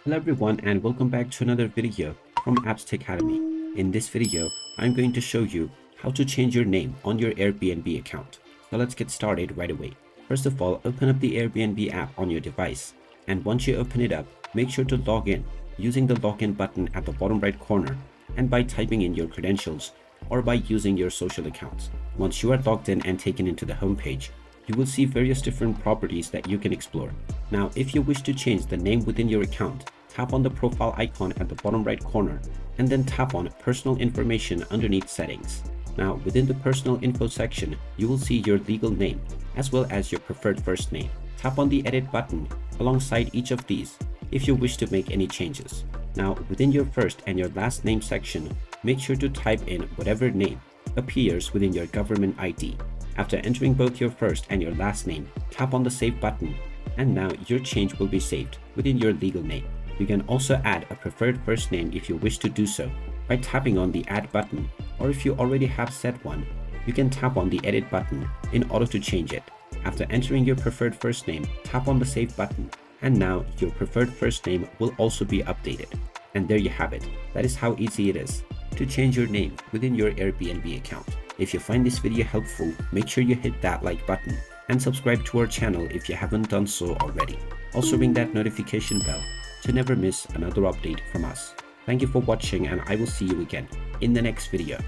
Hello everyone and welcome back to another video from Apps Academy. In this video, I'm going to show you how to change your name on your Airbnb account. So let's get started right away. First of all, open up the Airbnb app on your device. And once you open it up, make sure to log in using the login button at the bottom right corner and by typing in your credentials or by using your social accounts. Once you are logged in and taken into the home page, you will see various different properties that you can explore. Now, if you wish to change the name within your account, tap on the profile icon at the bottom right corner and then tap on personal information underneath settings. Now, within the personal info section, you will see your legal name as well as your preferred first name. Tap on the edit button alongside each of these if you wish to make any changes. Now, within your first and your last name section, make sure to type in whatever name appears within your government ID. After entering both your first and your last name, tap on the save button and now your change will be saved within your legal name. You can also add a preferred first name if you wish to do so by tapping on the add button, or if you already have set one, you can tap on the edit button in order to change it. After entering your preferred first name, tap on the save button and now your preferred first name will also be updated. And there you have it. That is how easy it is to change your name within your Airbnb account. If you find this video helpful, make sure you hit that like button and subscribe to our channel if you haven't done so already. Also ring that notification bell to never miss another update from us. Thank you for watching and I will see you again in the next video.